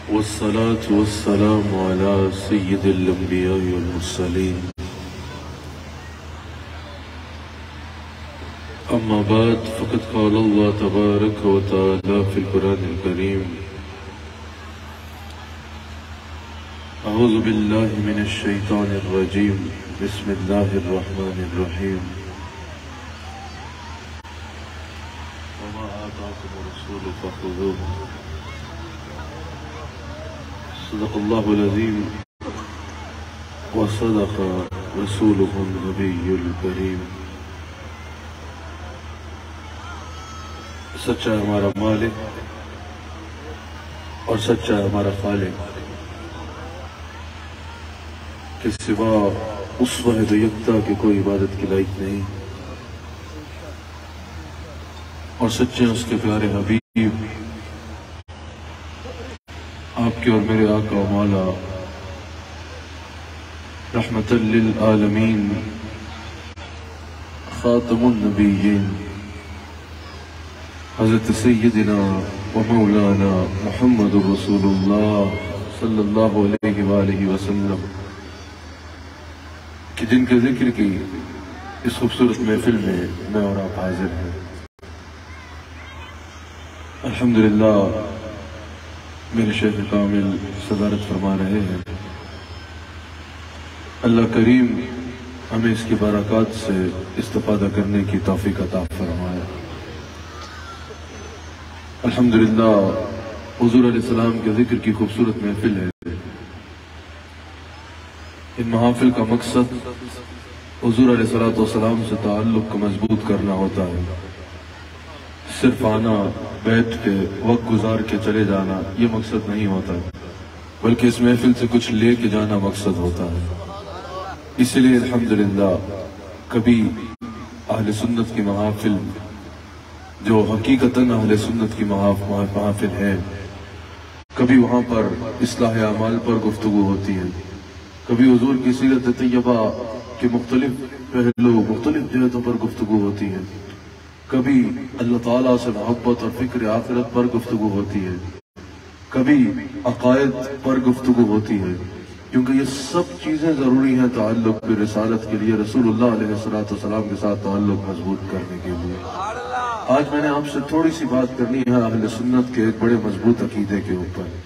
والصلاة والسلام على سيد الأنبياء والمرسلين. أما بعد فقد قال الله تبارك وتعالى في القرآن الكريم: أعوذ بالله من الشيطان الرجيم، بسم الله الرحمن الرحيم. وما آتاكم الرسول فخذوه. صدق الله العظيم وصدق رسوله النبي الكريم. سچا ہمارا مالک اور سچا ہمارا خالق کے سوا اس واحد و یکتا کی کوئی عبادت کی لائق نہیں، اور سچے اس کے پیارے حبیب آپ کے اور میرے آقا و مولا رحمت للعالمین خاتم النبیین حضرت سیدنا و مولانا محمد رسول اللہ صلی اللہ علیہ وآلہ وسلم کہ جن کے ذکر کی اس خوبصورت محفل میں اور آپ حاضر ہیں. الحمدللہ میرے شیخ کامل صدارت فرما رہے ہیں. اللہ کریم ہمیں اس کی برکات سے استفادہ کرنے کی توفیق عطا فرمائے. الحمدللہ حضور علیہ السلام کے ذکر کی خوبصورت محفل ہے. ان محافل کا مقصد حضور علیہ السلام سے تعلق کو مضبوط کرنا ہوتا ہے. صرف آنا، بیٹھ کے وقت گزار کے چلے جانا یہ مقصد نہیں ہوتا، بلکہ اس محفل سے کچھ لے کے جانا مقصد ہوتا ہے. اس لیے الحمدللہ کبھی اہل سنت کی محافل جو حقیقتاً اہل سنت کی محافل ہے، کبھی وہاں پر اصلاح اعمال پر گفتگو ہوتی ہے، کبھی حضور کی سیرت طیبہ کے مختلف پہلو مختلف جہتوں پر گفتگو ہوتی ہے، کبھی اللہ تعالیٰ سے محبت اور فکر آخرت پر گفتگو ہوتی ہے، کبھی عقائد پر گفتگو ہوتی ہے، کیونکہ یہ سب چیزیں ضروری ہیں تعلق برسالت کے لیے، رسول اللہ علیہ السلام کے ساتھ تعلق مضبوط کرنے کے لیے. آج میں نے آپ سے تھوڑی سی بات کرنی ہے اہل سنت کے ایک بڑے مضبوط عقیدے کے اوپر.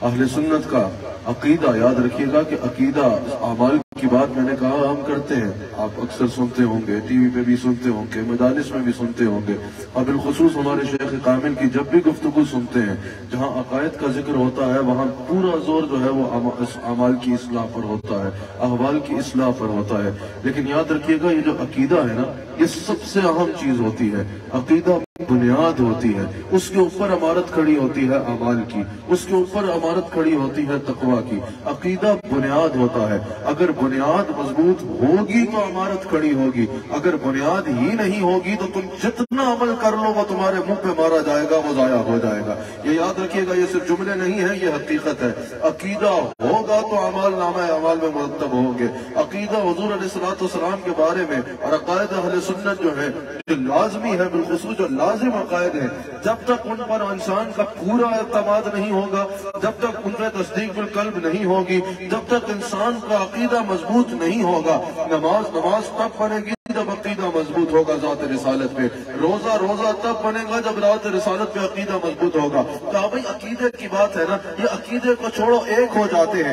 اہل سنت کا عقیدہ یاد رکھیے گا کہ عقیدہ اعمال کی بات میں نے کہا ہم کرتے ہیں، آپ اکثر سنتے ہوں گے، ٹی وی پہ بھی سنتے ہوں گے، مجالس میں بھی سنتے ہوں گے، اور بالخصوص ہمارے شیخ کامل کی جب بھی گفتگو سنتے ہیں جہاں عقائد کا ذکر ہوتا ہے وہاں پورا زور جو ہے وہ اعمال کی اصلاح پر ہوتا ہے، احوال کی اصلاح پر ہوتا ہے. لیکن یاد رکھیے گا یہ جو عقیدہ ہے نا یہ سب سے اہم چیز ہوتی ہے. عقیدہ بنیاد ہوتی ہے، اس کے اوپر عمارت کھڑی ہوتی ہے اعمال کی، اس کے اوپر عمارت کھڑی ہوتی ہے تقویٰ کی. عقیدہ بنیاد ہوتا ہے. اگر بنیاد مضبوط ہوگی تو عمارت کھڑی ہوگی، اگر بنیاد ہی نہیں ہوگی تو تم جتنا عمل کر لو وہ تمہارے منہ پہ مارا جائے گا، وہ ضائع ہو جائے گا. یہ یاد رکھیے گا، یہ صرف جملے نہیں ہیں، یہ حقیقت ہے. عقیدہ ہوگا تو اعمال نامہ اعمال میں مرتب ہوں گے. عقیدہ حضور علیہ السلام کے بارے میں اور عقائد اہل سنت جو ہے جو لازمی ہے، بالخصوص جو لازم عقائد ہیں، جب تک ان پر انسان کا پورا اعتماد نہیں ہوگا، جب تک ان پہ تصدیق بالقلب نہیں ہوگی، جب تک انسان کا عقیدہ مضبوط نہیں ہوگا، نماز تب بنے گی جب عقیدہ مضبوط ہوگا ذات رسالت پہ، روزہ تب بنے گا جب ذات رسالت پہ عقیدہ مضبوط ہوگا. تو بھائی عقیدے کی بات ہے نا، یہ عقیدے کو چھوڑو ایک ہو جاتے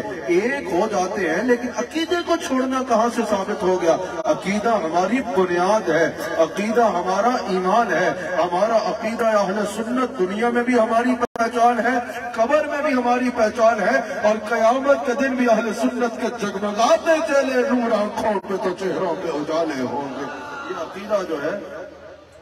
ہیں لیکن عقیدے کو چھوڑنا کہاں سے ثابت ہو گیا؟ عقیدہ ہماری بنیاد ہے، عقیدہ ہمارا ایمان ہے. ہمارا عقیدہ اہل سنت دنیا میں بھی ہماری پہچان ہے، قبر میں بھی ہماری پہچان ہے، اور قیامت کے دن بھی اہل سنت کے جگمگاتے چلے نور آنکھوں پہ تو چہروں پہ اجالے ہوں گے. یہ عقیدہ جو ہے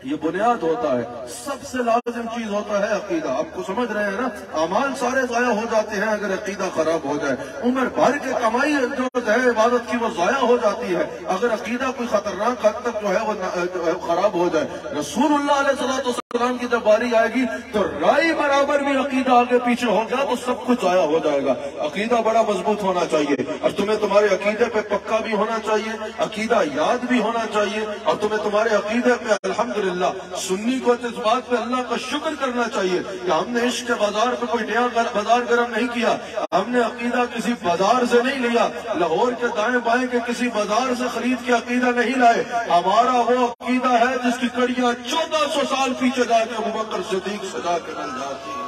یہ بنیاد ہوتا ہے، سب سے لازم چیز ہوتا ہے عقیدہ. آپ کو سمجھ رہے ہیں نا، اعمال سارے ضائع ہو جاتے ہیں اگر عقیدہ خراب ہو جائے. عمر بھر کے کمائی جو ہے عبادت کی وہ ضائع ہو جاتی ہے اگر عقیدہ کوئی خطرناک حد تک جو ہے وہ خراب ہو جائے. رسول اللہ علیہ السلام کی جب باری آئے گی تو رائی برابر بھی عقیدہ آگے پیچھے ہو گیا تو سب کچھ ضائع ہو جائے گا. عقیدہ بڑا مضبوط ہونا چاہیے اور تمہیں تمہارے عقیدے پہ پکا بھی ہونا چاہیے, عقیدہ یاد بھی ہونا چاہیے, اور تمہیں تمہارے عقیدے پہ الحمدللہ سنی کو اس بات پہ اللہ کا شکر کرنا چاہیے کہ ہم نے عشق کے بازار پہ کوئی نیا بازار گرم نہیں کیا, ہم نے عقیدہ کسی بازار سے نہیں لیا, لاہور کے دائیں بائیں کے کسی بازار سے خرید کے عقیدہ نہیں لائے. ہمارا وہ عقیدہ ہے جس کی کڑیاں 1400 سال پیچھے جا کے ابوبکر صدیق سجا کے مل جاتی ہیں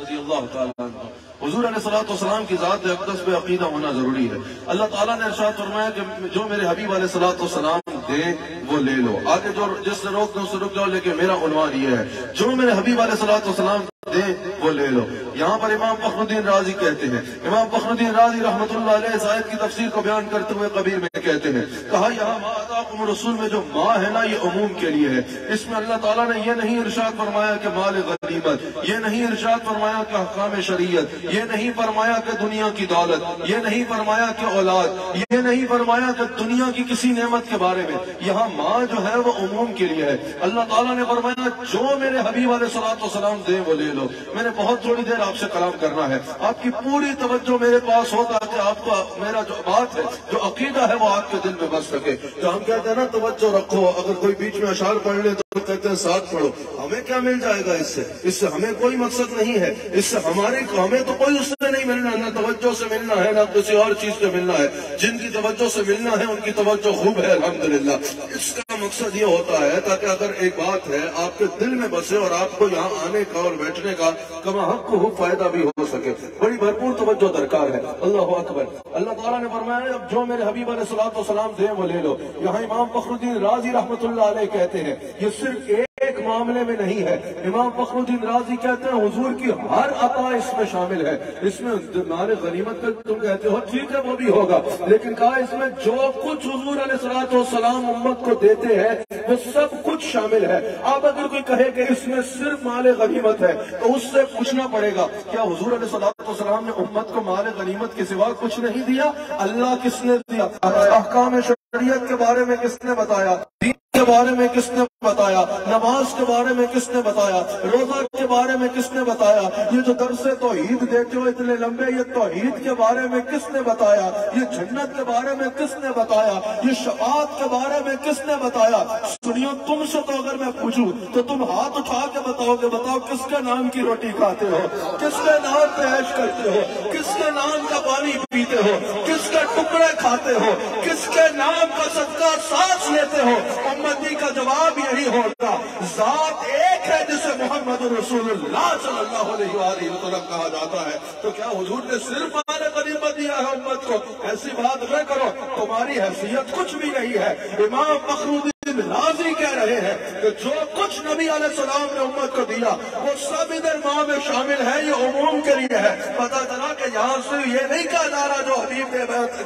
رضی اللہ تعالیٰ عنہ. حضور علیہ السلام کی ذات اقدس پہ عقیدہ ہونا ضروری ہے. اللہ تعالیٰ نے ارشاد فرمایا کہ جو میرے حبیب علیہ السلام دے وہ لے لو. آگے جو جس سے روک دو اس سے رک جاؤ, لیکن میرا عنوان یہ ہے جو میرے حبیب علیہ السلام دے وہ لے لو. یہاں پر امام فخر الدین رازی کہتے ہیں, امام فخر الدین رازی رحمت اللہ علیہ اس آیت کی تفسیر کو بیان کرتے ہوئے کبیر میں کہتے ہیں, کہا یہاں ما آتاکم رسول میں جو ما ہے نا یہ عموم کے لیے ہے. اس میں اللہ تعالیٰ نے یہ نہیں ارشاد فرمایا کہ مال غنیمت, یہ نہیں ارشاد فرمایا کہ احکام شریعت, یہ نہیں فرمایا کہ دنیا کی دولت, یہ نہیں فرمایا کہ اولاد, یہ نہیں فرمایا کہ دنیا کی کسی نعمت کے بارے میں. یہاں ما جو ہے وہ عموم کے لیے ہے. اللہ تعالیٰ نے فرمایا جو میرے حبیب علیہ السلام دے وہ لے لو. میں نے بہت تھوڑی دیر آپ سے کلام کرنا ہے, آپ کی پوری توجہ میرے پاس ہو تاکہ آپ کا میرا جو بات ہے جو عقیدہ ہے وہ آپ کے دل میں بس سکے. تو ہم کہتے ہیں نا توجہ رکھو, اگر کوئی بیچ میں اشعار پڑھ لے تو کہتے ہیں ساتھ پڑھو. ہمیں کیا مل جائے گا اس سے ہمیں کوئی مقصد نہیں ہے, اس سے ہمیں تو کوئی اس سے نہیں ملنا, نہ توجہ سے ملنا ہے نہ کسی اور چیز سے ملنا ہے. جن کی توجہ سے ملنا ہے ان کی توجہ خوب ہے الحمدللہ. اس کا مقصد یہ ہوتا ہے تاکہ اگر ایک بات ہے آپ کے دل میں بسے اور آپ کو یہاں آنے کا اور بیٹھنے کا کما حق کو فائدہ بھی ہو سکے. بڑی بھرپور توجہ درکار ہے. اللہ اکبر. اللہ تعالیٰ نے فرمایا اب جو میرے حبیب علیہ السلام دے وہ لے لو. یہاں امام فخر الدین رازی رحمت اللہ علیہ کہتے ہیں یہ صرف ایک معاملے میں نہیں ہے. امام فخر الدین رازی کہتے ہیں حضور کی ہر عطا اس میں شامل ہے. اس میں مال غنیمت کا تم کہتے ہو ٹھیک ہے وہ بھی ہوگا, لیکن کہا اس میں جو کچھ حضور علیہ السلام امت کو دیتے ہیں وہ سب کچھ شامل ہے. اب اگر کوئی کہے کہ اس میں صرف مال غنیمت ہے تو اس سے پوچھنا پڑے گا کیا حضور علیہ السلام نے امت کو مال غنیمت کے سوا کچھ نہیں دیا؟ اللہ کس نے دیا؟ احکام شریعت کے بارے میں کس نے بتایا؟ دین کے بارے میں کس نے بتایا؟ نماز کے بارے میں کس نے بتایا؟ روزہ کے بارے میں کس نے بتایا؟ یہ جو درس توحید دیتے ہو اتنے لمبے, یہ توحید کے بارے میں کس نے بتایا؟ یہ جنت کے بارے میں کس نے بتایا؟ یہ شفاعت کے بارے میں کس نے بتایا؟ سنیو, تم سے تو اگر میں پوچھوں تو تم ہاتھ اٹھا کے بتاؤ گے, بتاؤ کس کے نام کی روٹی کھاتے ہو, کس کے نام پہ عیش کرتے ہو, کس کے نام کا پانی پیتے ہو, کس کے ٹکڑے کھاتے ہو, کس کے نام کا صدقہ سانس لیتے ہو؟ امتی کا جواب یہی ہوگا ذات ایک ہے جسے محمد رسول اللہ صلی اللہ علیہ وآلہ وسلم کہا جاتا ہے. تو کیا حضور نے صرف مال غنیمت دیا ہے امت کو؟ ایسی بات نہ کرو, تمہاری حیثیت کچھ بھی نہیں ہے. امام فخر الدین رازی کہہ رہے ہیں کہ جو کچھ نبی علیہ السلام نے امت کو دیا وہ سب ادھر ماں میں شامل ہے, یہ عموم کے لیے ہے. پتہ چلا کہ یہاں سے یہ نہیں کہا جا رہا جو حبیب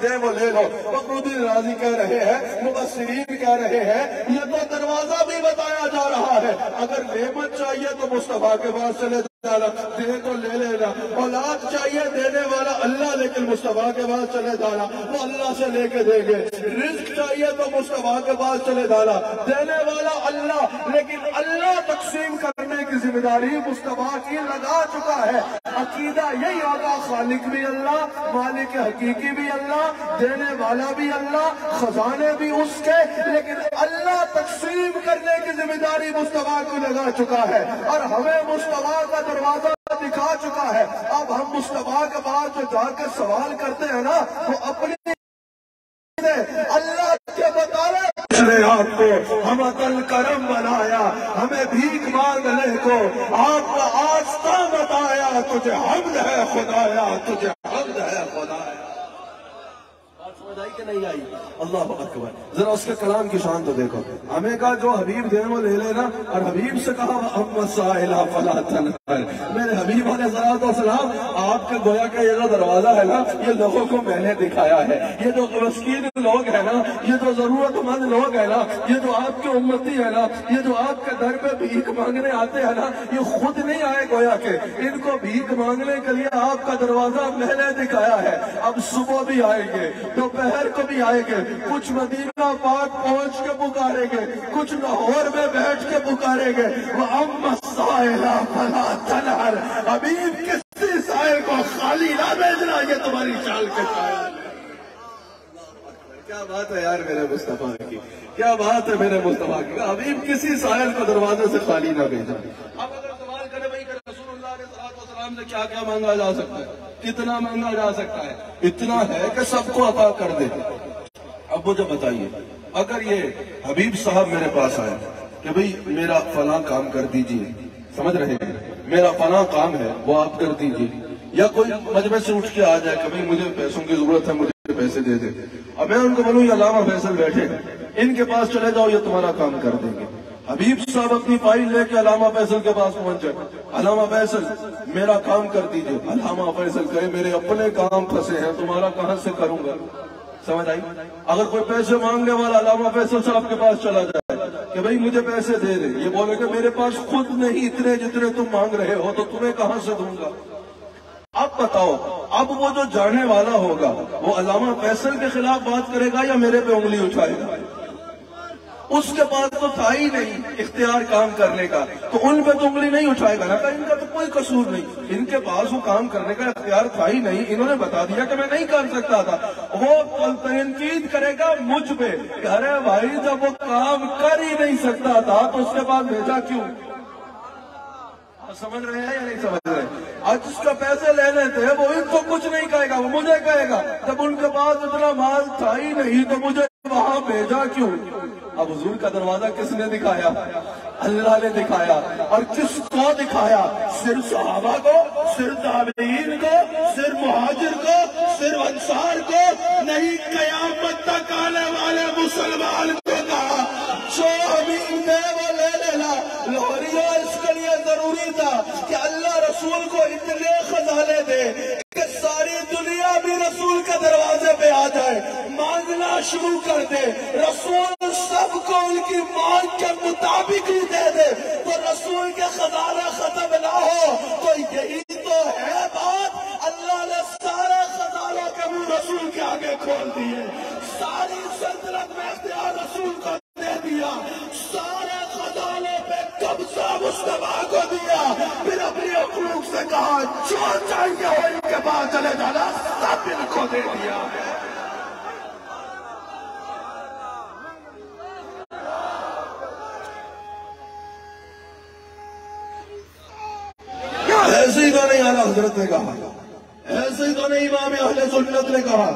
دے وہ لے لو. فخر الدین رازی کہہ رہے ہیں, مبصرین کہہ رہے ہیں یہ تو دروازہ بھی بتایا جا رہا ہے. اگر نعمت چاہیے تو مصطفیٰ کے پاس چلے جانا, دے تو لے لینا. اولاد چاہیے دینے والا اللہ, لیکن مصطفیٰ کے پاس چلے جانا, وہ اللہ سے لے کے دیں گے. رزق چاہیے تو مصطفیٰ کے پاس چلے جانا, دینے والا اللہ, لیکن اللہ تقسیم کرنے کی ذمہ داری مصطفیٰ کی لگا چکا ہے. عقیدہ یہی ہوگا خالق بھی اللہ, مالک حقیقی بھی اللہ, دینے والا بھی اللہ, خزانے بھی اس کے, لیکن اللہ تقسیم کرنے کی ذمہ داری مصطفیٰ کو لگا چکا ہے اور ہمیں مصطفیٰ کا دروازہ دکھا چکا ہے. اب ہم مصطفیٰ کے پاس جو جا کر سوال کرتے ہیں نا وہ اپنی اللہ کے بتانے نے آپ کو ہم عطل کرم بنایا, ہمیں بھیک مانگنے کو آپ کا آستہ بتایا. تجھے حمد ہے خدایا, تجھے حمد ہے خدایا. سمجھ آئی کہ نہیں آئی؟ اللہ اکبر. ذرا اس کے کلام کی شان تو دیکھو. ہمیں کہا جو حبیب دے وہ لے لینا, اور حبیب سے کہا اما السائل فلا تنہر. میرے حبیب علیہ السلام آپ کے گویا کا یہ جو دروازہ ہے نا یہ لوگوں کو میں نے دکھایا ہے. یہ جو مسکین لوگ ہیں نا, یہ جو ضرورت مند لوگ ہیں نا, یہ جو آپ کے امتی ہے نا, یہ جو آپ کے در پہ بھیک مانگنے آتے ہیں نا, یہ خود نہیں آئے گویا کہ ان کو بھیک مانگنے کے لیے آپ کا دروازہ میں نے دکھایا ہے. اب صبح بھی آئیں گے, دوپہر کو بھی آئیں گے, کچھ مدینہ پاک پہنچ کے پکاریں گے, کچھ لاہور میں بیٹھ کے پکاریں گے. وَأَمَّا السَّائِلَ فَلَا تَنْهَرْ. حبیب کسی سائل کو خالی نہ بھیجنا، یہ تمہاری چال کے شاعر۔ کیا بات ہے یار میرے مصطفیٰ کی، کیا بات ہے میرے مصطفیٰ کی، حبیب کسی سائل کو دروازے سے خالی نہ بھیجا۔ اب اگر سوال کرے بھائی کہ رسول اللہ علیہ السلام سے کیا کیا مانگا جا سکتا ہے، کتنا مانگا جا سکتا ہے؟ اتنا ہے کہ سب کو عطا کر دے۔ اب مجھے بتائیے، اگر یہ حبیب صاحب میرے پاس آئے کہ بھئی میرا فلاں کام کر دیجئے، سمجھ رہے ہیں، میرا فلاں کام ہے وہ آپ کر دیجئے، یا کوئی مجمع سے اٹھ کے آ جائے کہ بھئی مجھے پیسوں کی ضرورت ہے، مجھے پیسے دے دے، اب میں ان کو بولوں یہ علامہ فیصل بیٹھے ان کے پاس چلے جاؤ، یہ تمہارا کام کر دیں گے۔ حبیب صاحب اپنی فائل لے کے علامہ فیصل کے پاس پہنچے، علامہ فیصل میرا کام کر دیجئے۔ علامہ فیصل کہے میرے اپنے کام پھنسے ہیں، تمہارا کہاں سے کروں گا؟ سمجھ آئی؟ اگر کوئی پیسے مانگنے والا علامہ فیصل صاحب کے پاس چلا جائے کہ بھئی مجھے پیسے دے دے، یہ بولے کہ میرے پاس خود نہیں اتنے جتنے تم مانگ رہے ہو، تو تمہیں کہاں سے دوں گا؟ اب بتاؤ، اب وہ جو جانے والا ہوگا وہ علامہ فیصل کے خلاف بات کرے گا یا میرے پہ انگلی اٹھائے گا؟ اس کے پاس تو تھا ہی نہیں اختیار کام کرنے کا، تو ان پہ تو انگلی نہیں اٹھائے گا نا، کہ ان کا تو کوئی قصور نہیں، ان کے پاس وہ کام کرنے کا اختیار تھا ہی نہیں، انہوں نے بتا دیا کہ میں نہیں کر سکتا تھا۔ وہ تنقید کرے گا مجھ پہ کہ ارے بھائی جب وہ کام کر ہی نہیں سکتا تھا تو اس کے پاس بھیجا کیوں؟ سمجھ رہے ہیں یا نہیں سمجھ رہے؟ آج اس کا پیسے لینے تھے وہ ان کو کچھ نہیں کہے گا، وہ مجھے کہے گا جب ان کے پاس اتنا مال تھا ہی نہیں تو مجھے وہاں بھیجا کیوں؟ اب حضور کا دروازہ کس نے دکھایا؟ اللہ نے دکھایا، اور کس کو دکھایا؟ صرف صحابہ کو، صرف تابعین کو، صرف مہاجر کو، صرف انصار کو نہیں، قیامت تک آنے والے مسلمان کو کہا جو امین دے وہ لے لینا۔ لوہریو اس کے لیے ضروری تھا کہ اللہ رسول کو اتنے خزانے دے کہ ساری دنیا بھی رسول کے دروازے پہ آ جائے، مانگنا شروع کر دے، رسول سب کو ان کی مانگ کے مطابق ہی دے دے، تو رسول کے خزانہ ختم نہ ہو۔ تو یہی تو ہے بات، اللہ نے سارے خزانوں کے منہ رسول کے آگے کھول دیے، ساری سلطنت میں اختیار رسول کو دے دیا، سارے خزانوں پہ قبضہ مصطفیٰ کو دیا، پھر اپنی مخلوق سے کہا جو چاہیے ہو ان کے پاس چلے جانا، سب ان کو دے دیا۔ ایسے ہی تو نہیں اعلیٰ حضرت نے کہا، ایسے ہی تو نہیں امام اہل سنت نے کہا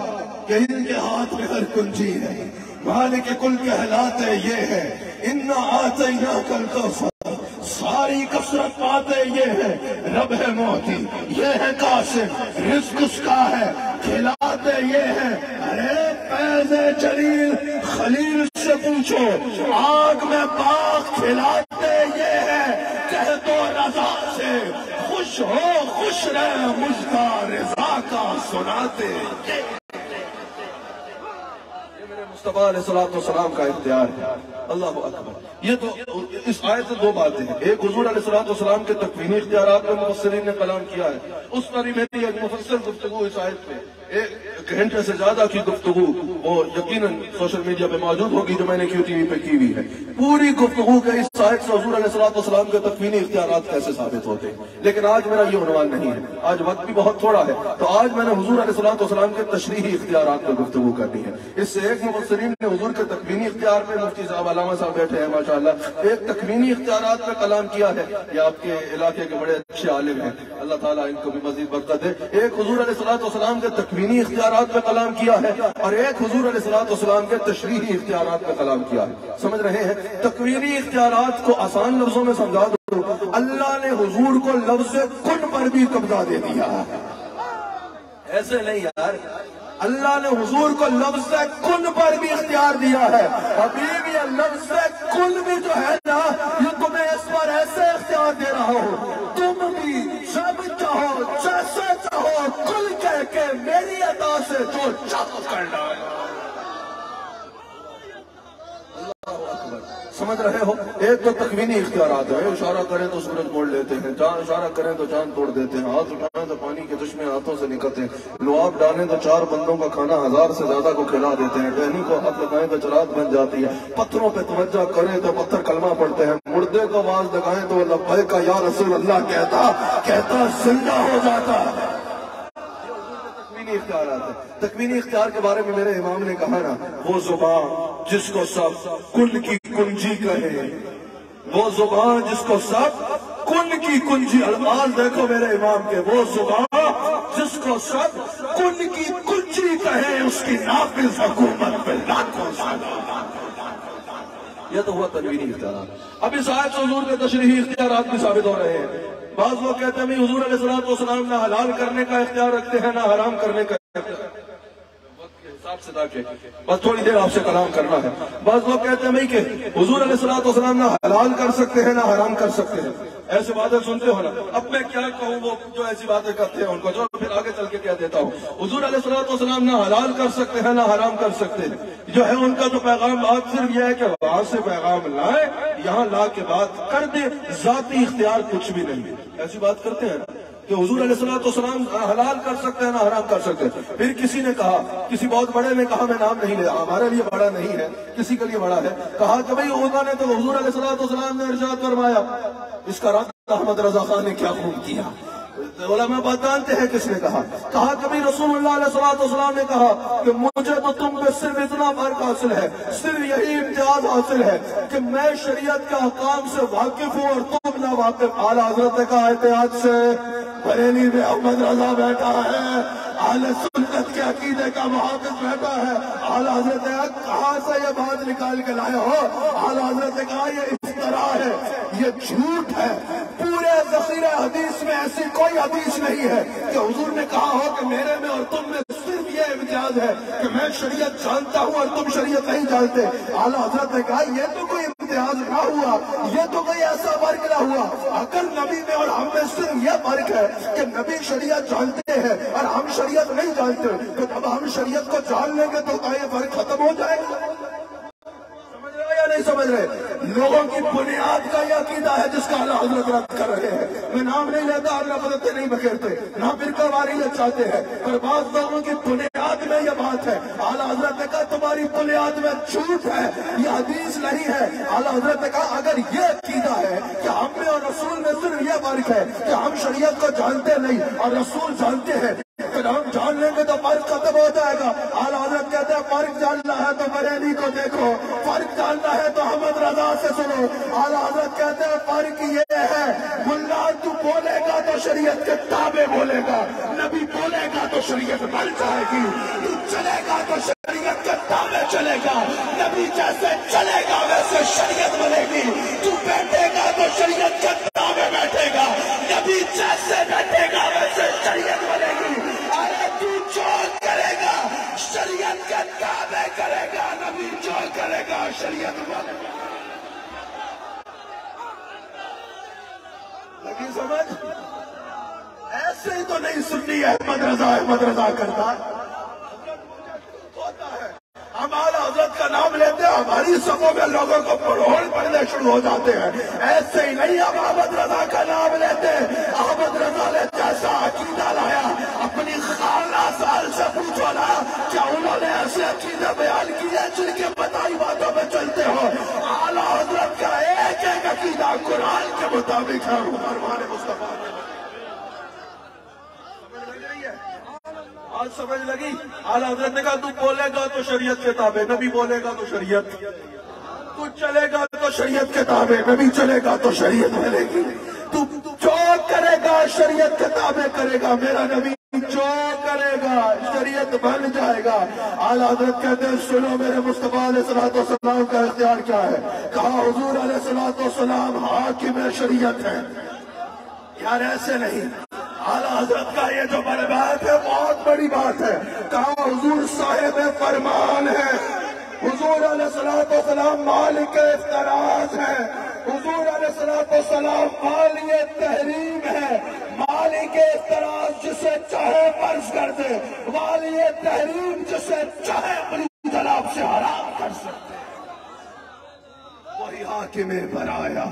کہ ان کے ہاتھ میں ہر کنجی ہے، مالک کل کہلاتے یہ ہے، انا آتیناک الکوثر، ساری کثرت باتیں یہ ہے، رب ہے معطی، یہ ہے قاسم، رزق اس کا ہے، کھلاتے یہ ہے، ارے فیض جلیل خلیل سے پوچھو، آگ میں باغ کھلاتے یہ ہے، کہہ دو رضا سے خوش ہو خوش رہ مجھتا رضا کا سناتے۔ مصطفیٰ علیہ السلام کا اختیار ہے، اللہ اکبر۔ یہ تو اس آیت سے دو باتیں ہیں، ایک حضور علیہ السلام کے تکوینی اختیارات میں مفسرین نے کلام کیا ہے، اس پر ہی میری ایک مفصل گفتگو اس آیت پہ، ایک گھنٹے سے زیادہ کی گفتگو وہ یقیناً سوشل میڈیا پہ موجود ہوگی جو میں نے کیو ٹی وی پہ کی ہوئی ہے، پوری گفتگو کے اس آیت سے حضور علیہ السلام کے تکوینی اختیارات کیسے ثابت ہوتے ہیں، لیکن آج میرا یہ عنوان نہیں ہے، آج وقت بھی بہت تھوڑا ہے، تو آج میں نے حضور علیہ السلام کے تشریحی اختیارات پر گفتگو کرنی ہے۔ اس سے ایک مفسرین نے حضور کے تکوینی اختیار پہ، مفتی صاحب علامہ صاحب بیٹھے ہیں ماشاءاللہ، ایک تکوینی اختیارات پہ کلام کیا ہے، یہ آپ کے علاقے کے بڑے اچھے عالم ہیں، اللہ تعالیٰ ان کو بھی مزید برکت دے۔ ایک حضور علیہ السلام کے تکوینی اختیارات پہ کلام کیا ہے اور ایک حضور علیہ السلام کے تشریحی اختیارات پہ کلام کیا ہے، سمجھ رہے ہیں؟ تکوینی اختیارات کو آسان لفظوں میں سمجھا دو، اللہ نے حضور کو لفظ کن پر بھی قبضہ دے دیا، ایسے نہیں یار، اللہ نے حضور کو لفظ کن پر بھی اختیار دیا ہے۔ حبیب یہ لفظ کن بھی جو ہے نا، یہ تمہیں اس پر ایسے اختیار دے رہا ہو، تم بھی جب چاہو جیسے چاہو کل کہہ کے میری عطا سے جو چاہو کرنا ہے۔ سمجھ رہے ہو؟ ایک تو تکوینی اختیارات ہے، اشارہ کریں تو سورج موڑ لیتے ہیں، اشارہ کریں تو چاند توڑ دیتے ہیں، ہاتھ اٹھائیں تو پانی کے چشمے ہاتھوں سے نکلتے ہیں، لعاب ڈالیں تو 4 بندوں کا کھانا 1000 سے زیادہ کو کھلا دیتے ہیں، ٹہنی کو ہاتھ لگائیں تو چراغ بن جاتی ہے، پتھروں پہ توجہ کریں تو پتھر کلمہ پڑھتے ہیں، مردے کو آواز لگائیں تو لبیک یا رسول اللہ کہتا زندہ ہو جاتا. تکوینی اختیارات ہے. تکوینی اختیار کے بارے میں میرے امام نے کہا نا، وہ زبان جس کو سب کن کی کنجی کہے، وہ زبان جس کو سب کن کی کنجی، الفاظ دیکھو میرے امام کے، وہ زبان جس کو سب کن کی کنجی کہے، اس کی نافذ حکومت پہ لاکھوں سال. یہ تو ہوا تکوینی اختیارات. اب اس آیت سے حضور کے تشریحی اختیارات بھی ثابت ہو رہے ہیں. بعض لوگ کہتے ہیں حضور علیہ السلام نہ حلال کرنے کا اختیار رکھتے ہیں نہ حرام کرنے کا اختیار. وقت کے حساب سے بس تھوڑی دیر آپ سے کلام کرنا ہے. بعض لوگ کہتے ہیں کہ حضور علیہ السلام نہ حلال کر سکتے ہیں نہ حرام کر سکتے ہیں. ایسی باتیں سنتے ہو نا. اب میں کیا کہوں وہ جو ایسی باتیں کرتے ہیں ان کو، جو پھر آگے چل کے کہہ دیتا ہوں. حضور علیہ السلام نہ حلال کر سکتے ہیں نہ حرام کر سکتے ہیں. جو ہے ان کا تو پیغام بات صرف یہ ہے کہ وہاں سے پیغام لائے، یہاں لا کے بات کر دے، ذاتی اختیار کچھ بھی نہیں. ایسی بات کرتے ہیں کہ حضور علیہ السلام حلال کر سکتے ہیں نہ حرام کر سکتے ہیں. پھر کسی نے کہا، کسی بہت بڑے نے کہا، میں نام نہیں لیا، ہمارے لیے بڑا نہیں ہے، کسی کے لیے بڑا ہے، کہا کہ بھئی انہوں نے تو حضور علیہ السلام نے ارشاد فرمایا. اس کا رد احمد رضا خان نے کیا خوب کیا. علماء بتانتے ہیں کس نے کہا کہ بھی رسول اللہ علیہ السلام نے کہا کہ مجھے تو تم پہ صرف اتنا فرق حاصل ہے، صرف یہی امتیاز حاصل ہے کہ میں شریعت کے احکام سے واقف ہوں اور تم نہ واقف. اعلیٰ حضرت نے کہا احتیاط سے، بریلی میں احمد رضا بیٹھا ہے، اہل سنت کے عقیدے کا محافظ بیٹھا ہے. اعلیٰ حضرت نے کہاں سے یہ بات نکال کے لائے ہو؟ اعلیٰ حضرت نے کہا یہ افترا ہے، یہ جھوٹ ہے. پورے ذخیرہ حدیث میں ایسی کوئی حدیث نہیں ہے کہ حضور نے کہا ہو کہ میرے میں اور تم میں صرف یہ امتیاز ہے کہ میں شریعت جانتا ہوں اور تم شریعت نہیں جانتے. اعلیٰ حضرت نے کہا یہ تو کوئی امتیاز نہ ہوا، یہ تو کوئی ایسا فرق نہ ہوا. اگر نبی میں اور ہم میں صرف یہ فرق ہے کہ نبی شریعت جانتے ہیں اور ہم شریعت نہیں جانتے، تو جب ہم شریعت کو جان لیں گے تو کیا یہ فرق ختم ہو جائے گا؟ سمجھ رہے یا نہیں سمجھ رہے؟ لوگوں کی بنیاد کا یہ عقیدہ ہے جس کا اعلیٰ حضرت رد کر رہے ہیں. میں نام نہیں لیتا، اپنا بدلتے نہیں بکھیرتے، نہ فرقہ واریت چاہتے ہیں، پر بعض لوگوں کی بنیاد میں یہ بات ہے. اعلیٰ حضرت نے کہا تمہاری بنیاد میں جھوٹ ہے، یہ حدیث نہیں ہے. اعلیٰ حضرت نے کہا اگر یہ عقیدہ ہے کہ ہم میں اور رسول میں صرف یہ فرق ہے کہ ہم شریعت کو جانتے نہیں اور رسول جانتے ہیں، پھر ہم جان لیں گے تو فرق ختم ہو جائے گا. اعلیٰ حضرت کہتے ہیں فرق جاننا ہے تو بریلی کو دیکھو، فرق جاننا ہے تو احمد رضا سے سنو. اعلیٰ حضرت کہتے ہیں فرق یہ ہے، ملا تو بولے گا تو شریعت کے تابع بولے گا، نبی بولے گا تو شریعت بن جائے گی. تو چلے گا تو شریعت کے تابع چلے گا، نبی جیسے چلے گا ویسے شریعت بنے گی. تو بیٹھے گا تو شریعت کے تابع بیٹھے گا، نبی جیسے بیٹھے گا ویسے شریعت بنے گی. جو کرے گا شریعت کے تابع کرے گا، نبی جو کرے گا شریعت بنے گا. لگی سمجھ؟ ایسے ہی تو نہیں سنی احمد رضا کرتا. ہم اعلیٰ حضرت کا نام لیتے ہیں، ہماری صفوں میں لوگوں کو پڑھول پڑھنے شروع ہو جاتے ہیں. ایسے ہی نہیں ہم احمد رضا کا نام لیتے. احمد رضا نے جیسا عقیدہ لایا، اپنی خالہ سال سے پوچھو نا کیا انہوں نے ایسے عقیدے بیان کیے جن کے بتائی باتوں میں چلتے ہو؟ اعلیٰ حضرت کا ایک ایک عقیدہ قرآن کے مطابق ہے. فرمان مصطفیٰ آج سمجھ لگی؟ اعلیٰ حضرت نے کہا تو بولے گا تو شریعت کے تابع، نبی بولے گا تو شریعت. تو چلے گا تو شریعت کے تابع، نبی چلے گا تو شریعت بنے گی. تو جو کرے گا شریعت کے تابع کرے گا، میرا نبی جو کرے گا شریعت بن جائے گا. اعلیٰ حضرت کہتے ہیں سنو میرے مصطفیٰ علیہ السلام کا اختیار کیا ہے. کہا حضور علیہ السلام حاکم شریعت ہے. یار ایسے نہیں. اعلیٰ حضرت کا یہ جو بڑی بات ہے بہت بڑی بات ہے. کہا حضور صاحب فرمان ہے، حضور علیہ السلام مالک افتراض ہے، حضور علیہ السلام مالک تحریم ہے. مالک افتراض جسے چاہے فرض کر دے، مالک تحریم جسے چاہے اپنی طرف سے حرام کر سکتے. وہی حاکم برایا،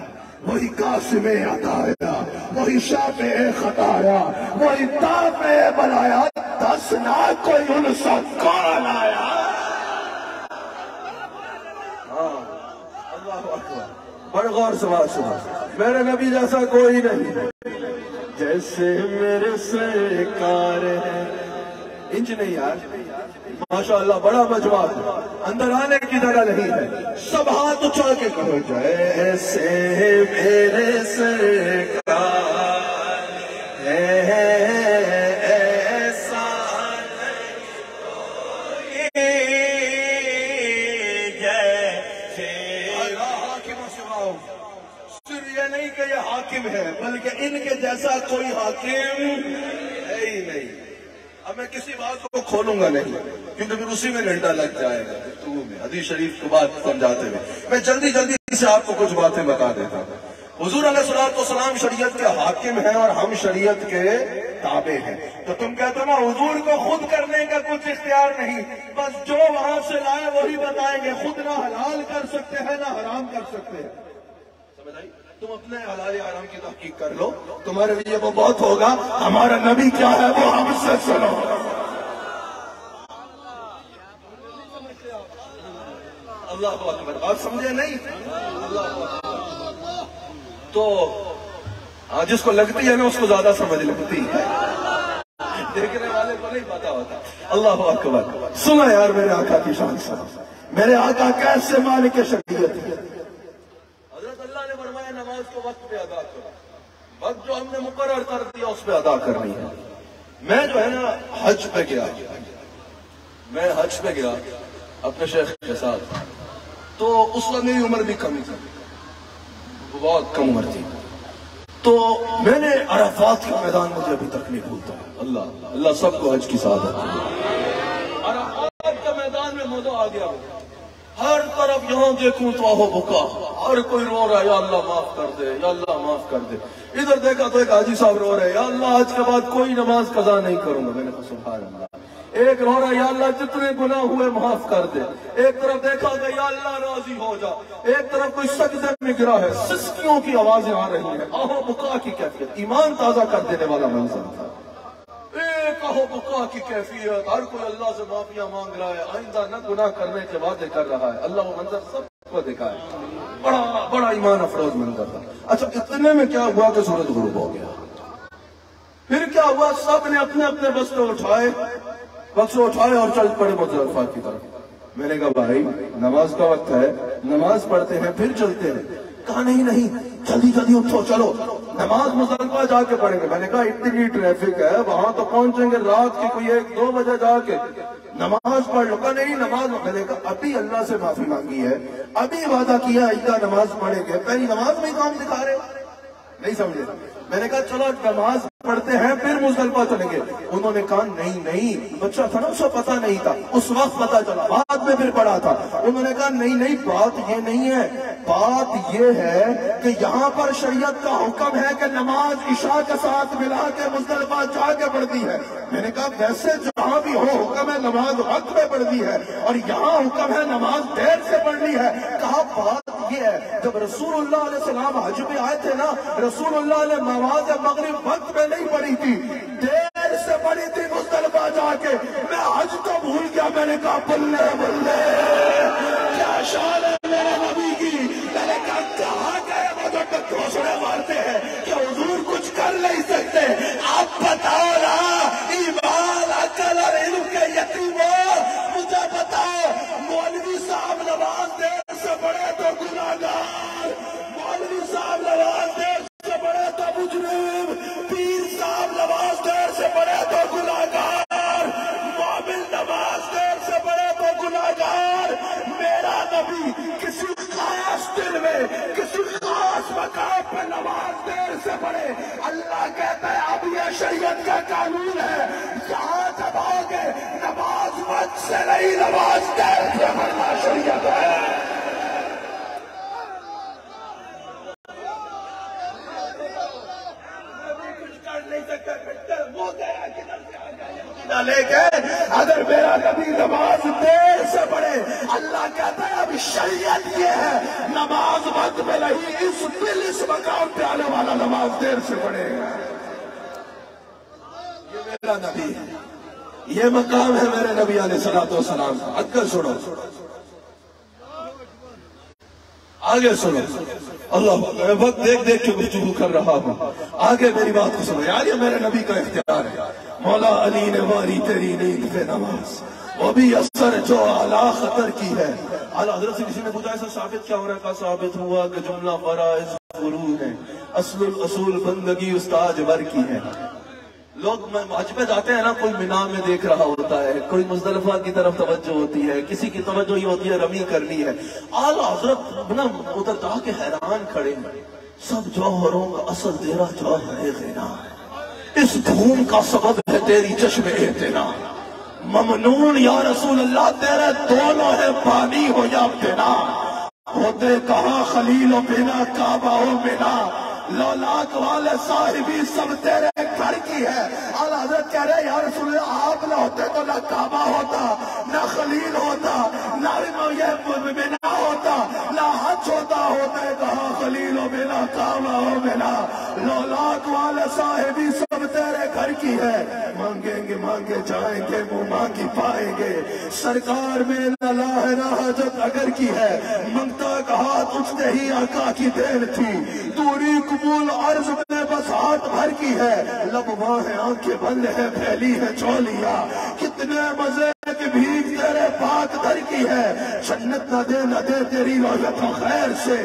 وہی قاسم عطایا، وہی شافع خطایا، وہی دافع بلایا، دس نہ کوئی ان سا کون آیا. اللہ اکبر. بڑے غور سے بات سنا، میرے نبی جیسا کوئی نہیں، جیسے میرے سرکار ہے، انج نہیں یار، ماشاءاللہ بڑا مجمع ہے، اندر آنے کی جگہ نہیں ہے، سب ہاتھ اٹھا کے کہو جیسے میرے سرکار ہے، ایسا نہیں کہ یہ حاکم ہے، بلکہ ان کے جیسا کوئی حاکم ہے ہی نہیں۔ اب میں کسی بات کو کھولوں گا نہیں، کیونکہ پھر اسی میں گھنٹہ لگ جائے گا گفتگو میں، حدیث شریف کو بات سمجھاتے ہوئے میں جلدی سے آپ کو کچھ باتیں بتا دیتا ہوں۔ حضور علیہ الصلوۃ والسلام شریعت کے حاکم ہیں اور ہم شریعت کے تابع ہیں، تو تم کہتے ہو نا حضور کو خود کرنے کا کچھ اختیار نہیں، بس جو وہاں سے لائے وہی بتائیں گے، خود نہ حلال کر سکتے ہیں نہ حرام کر سکتے ہیں، سمجھ آئی؟ تم اپنے حلال حرام کی تحقیق کر لو، تمہارے لیے وہ بہت ہوگا، ہمارا نبی کیا ہے وہ ہم سے سنو۔ اللہ اکبر، بات سمجھے نہیں؟ اللہ اکبر۔ تو جس کو لگتی ہے نا اس کو زیادہ سمجھ لگتی ہے، دیکھنے والے کو نہیں پتا ہوتا۔ اللہ اکبر، سنا یار میرے آقا کی شان سے، میرے آقا کیسے مالک شریعت ہے۔ حضرت اللہ نے فرمایا نماز کو وقت پہ ادا کرو، وقت جو ہم نے مقرر کر دیا اس پہ ادا کرنی ہے۔ میں جو ہے نا حج پہ گیا اپنے شیخ کے ساتھ، تو اس وقت میری عمر بھی کم تھی، بہت کم عمر تھی، تو میں نے عرفات کا میدان مجھے ابھی تک نہیں بھولتا۔ اللہ سب کو حج کی سعادت دے۔ عرفات کا میدان میں مزہ آ گیا، ہر طرف یہاں دیکھوں تو آہو بکا، ہر کوئی رو رہا ہے یا اللہ معاف کر دے، یا اللہ معاف کر دے۔ ادھر دیکھا تو ایک حاجی صاحب رو رہے ہیں، یا اللہ آج کے بعد کوئی نماز قضا نہیں کروں گا۔ میں نے کہا سبحان اللہ۔ ایک رو رہا ہے، یا اللہ جتنے گناہ ہوئے معاف کر دے۔ ایک طرف دیکھا کہ یا اللہ راضی ہو جا۔ ایک طرف کوئی سجدے میں گرا ہے، سسکیوں کی آوازیں آ رہی ہیں، آہو بکا کی کیفیت، ایمان تازہ کر دینے والا منظر تھا۔ ایک آہو بکا کی کیفیت، ہر کوئی اللہ سے معافیاں مانگ رہا ہے، آئندہ نہ گناہ کرنے کے وعدے کر رہا ہے۔ اللہ وہ منظر سب کو دکھائے، بڑا ایمان افروز منظر تھا۔ اچھا اتنے میں کیا ہوا کہ سورج غروب ہو گیا۔ پھر کیا ہوا، سب نے اپنے اپنے بستے اٹھائے اور چل پڑے مزدلفہ کی طرف۔ میں نے کہا بھائی نماز کا وقت ہے، نماز پڑھتے ہیں پھر چلتے ہیں۔ کہا نہیں جلدی اٹھو، چلو نماز مزدلفہ جا کے پڑھیں گے۔ میں نے کہا اتنی ٹریفک ہے وہاں تو پہنچیں گے رات کی کوئی 1-2 بجے جا کے، نماز پڑھ لو۔ کہا نہیں نماز، میں نے کہا ابھی اللہ سے معافی مانگی ہے، ابھی وعدہ کیا آئندہ نماز پڑھیں گے، پہلی نماز میں کام دکھا رہے ہو، نہیں سمجھے۔ میں نے کہا چلو نماز پڑھتے ہیں پھر مزدلفہ چلیں گے۔ انہوں نے کہا نہیں، بچہ تھا نا اسے پتا نہیں تھا، اس وقت پتا چلا، بعد میں پھر پڑھا تھا۔ انہوں نے کہا نہیں بات یہ نہیں ہے، بات یہ ہے کہ یہاں پر شریعت کا حکم ہے کہ نماز عشاء کے ساتھ ملا کے مزدلفہ جا کے پڑھتی ہے۔ میں نے کہا ویسے جہاں بھی ہو حکم ہے نماز وقت میں پڑھتی ہے، اور یہاں حکم ہے نماز دیر سے پڑھنی ہے۔ کہا بات یہ ہے جب رسول اللہ علیہ السلام حج میں آئے تھے نا، رسول اللہ نے نماز مغرب وقت میں نہیں پڑھی تھی، دیر سے پڑھی تھی مزدلفہ جا کے۔ میں حج تو بھول گیا، میں نے کہا بلے کیا شان ہے میرے نبی کی۔ میں نے کہا کہاں گئے وہ جو ٹکوسڑے مارتے ہیں کہ حضور کچھ کر نہیں سکتے۔ آپ بتاؤ نا ایمان عقل اور علم کے یتیموں، مجھے بتاؤ مولوی صاحب نماز دیر سے پڑھے تو گناہگار، مولوی صاحب نماز دیر سے پڑھے تو مجرم، پیر صاحب نماز دیر سے پڑھے تو گناہگار، مومن نماز دیر سے پڑھے تو گناہگار۔ میرا نبی کسی خاص دن میں کسی خاص مقام پہ نماز دیر سے پڑھے، اللہ کہتا ہے اب یہ شریعت کا قانون ہے، یہاں جب آؤ گے نماز وقت سے نہیں، نماز دیر سے پڑھنا شریعت ہے۔ لیکن اگر میرا نبی نماز دیر سے پڑھے، اللہ کہتا ہے اب شریعت یہ ہے نماز وقت میں نہیں، اس مقام پہ آنے والا نماز دیر سے پڑھے گا۔ یہ میرا نبی ہے، یہ مقام ہے میرے نبی علیہ الصلوۃ والسلام کا۔ اگر سنو آگے سنو، اللہ وقت دیکھ دیکھ کے گفتگو کر رہا ہوں، آگے میری بات کو سنو یار، یہ میرے نبی کا اختیار ہے۔ مولا علی نے ماری تیری نیند پہ نماز، وہ بھی اثر جو اعلیٰ خطر کی ہے۔ اعلیٰ حضرت سے کسی نے پوچھا ایسا ثابت کیا ہو رہا ہے؟ کہا ثابت ہوا کہ جملہ فرائض فروع ہے، اصل الاصول بندگی استاج بر کی ہے۔ لوگ حج پہ جاتے ہیں نا، کوئی مینا میں دیکھ رہا ہوتا ہے، کوئی مزدلفہ کی طرف توجہ ہوتی ہے، کسی کی توجہ یہ ہوتی ہے رمی کرنی ہے۔ اعلیٰ حضرت نا ادھر جا کے حیران کھڑے ہیں، سب جوہروں کا اصل تیرا جوہر غنا ہے، اس دھوم کا سبب ہے تیری چشم اعتنا، ممنون یا رسول اللہ تیرے دونوں ہے پانی ہو یا بنا، ہوتے کہاں خلیل و بنا کعبہ و بنا، لولاک والے صاحبی سب تیرے گھر کی ہے۔ اعلیٰ حضرت کہہ رہے یا رسول اللہ آپ نہ ہوتے تو نہ کعبہ ہوتا، نہ خلیل ہوتا، نہ یہ بنا ہوتا، نہ حج ہوتا، ہوتے کہاں خلیل و بنا کعبہ و بنا، لولاک والے صاحبی سب تیرے گھر کی ہے، مانگیں گے مانگے جائیں گے منہ مانگی پائیں گے، سرکار میں لا ہے نہ حاجت اگر کی ہے، منگتا کا ہاتھ اٹھتے ہی آقا کی دیر تھی، دوری قبول عرض میں بس ہاتھ بھر کی ہے، لب وہاں ہے آنکھیں بند ہے پھیلی ہے چولیا، کتنے مزے کی بھیگ تیرے پاک در کی ہے، جنت نہ دے تیری رویت و خیر سے،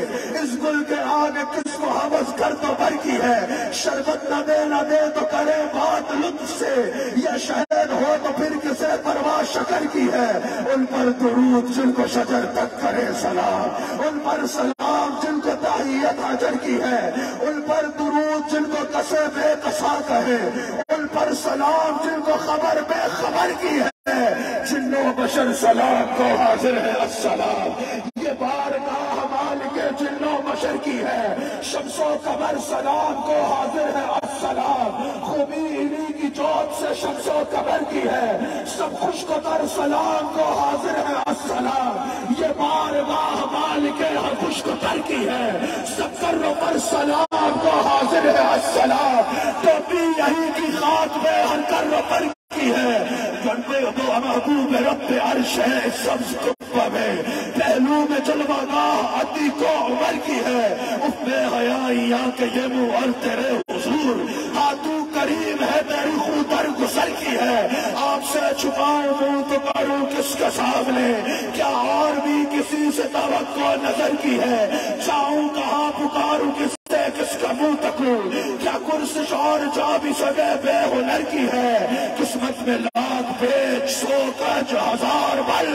اس گل کے آگے کس کو حوث کر تو بر کی ہے، شربت نہ دے تو کرے بات لطف سے، یہ شہد ہو تو پھر کسے پرواہ شکر کی ہے، ان پر درود جن کو شجر تک کرے سلام، ان پر سلام جن کو تحیت حجر کی ہے، ان پر درود جن کو کسے بے کسا کہے، ان پر سلام جن کو خبر بے خبر کی ہے، جن و بشر سلام کو حاضر ہے السلام، یہ بارگاہ مالک جن و بشر کی ہے، شمس و قمر سلام کو حاضر ہے السلام، خوبی انہی کی جوت سے شمس و قمر کی ہے، سب خوش کو تر سلام کو حاضر ہے السلام، یہ بارگاہ مالک خوش کو تر کی ہے، سب کر پر سلام کو حاضر ہے السلام، تو بھی یہی کی خاک میں ہر کر پر کی ہے، جنبے دو محبوب رب عرش ہے سبز قبہ میں، پہلو میں جلوہ گاہ عدی کو عمر کی ہے، اف بے حیائی آنکھ یہ منہ اور تیرے حضور، ہاتھوں کریم ہے تیری خود در گزر کی ہے، آپ سے چھپاؤں منہ تو کروں کس کے سامنے، کیا اور بھی کسی سے توقع نظر کی ہے، چاہوں کہاں پکاروں کس کا منہ تکوں، کیا کرسش اور جا بھی سکے بے ہنر کی ہے، قسمت میں لاکھ بیچ سو کج ہزار بل،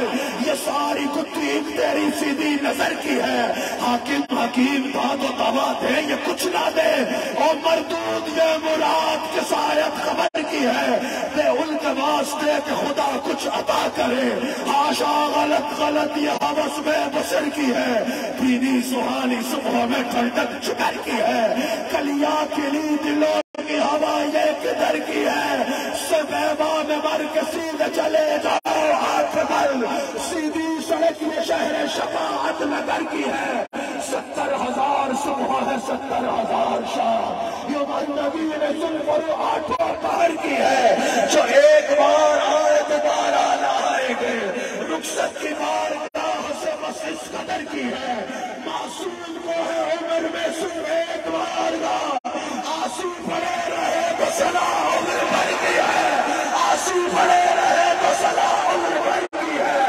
یہ ساری کتیب تیری سیدھی نظر کی ہے، حاکم حکیم داد و دوا دے یہ کچھ نہ دے، اور مردود یہ مراد کسایت خبر کی ہے، بے ان کے واسطے کہ خدا کچھ عطا کرے، حاشا غلط یہ حوث میں بسر کی ہے، بینی سہانی صبح میں ٹھنڈک چکر کی ہے، کلیاں کلی دلوں کی ہوا یہ کدھر کی ہے، سبیبہ میں مر کے سیدھے چلے جاؤ ہاتھ بل، سیدھی سڑک یہ شہر شفاعت نگر کی ہے، 70,000 صبح ہے 70,000 شام، یہ نبی نے ظلم آٹھوں پہر کی ہے، جو ایک بار آئے دوبارہ نہ آئے گے، رخصت کی بارگاہ سے بس اس قدر کی ہے، معصوم کو ہے عمر میں صرف ایک بارگاہ، آنسو پڑے رہے تو صلاح عمر بھر کی ہے، آنسو پڑے رہے تو صلاح عمر بھر کی ہے،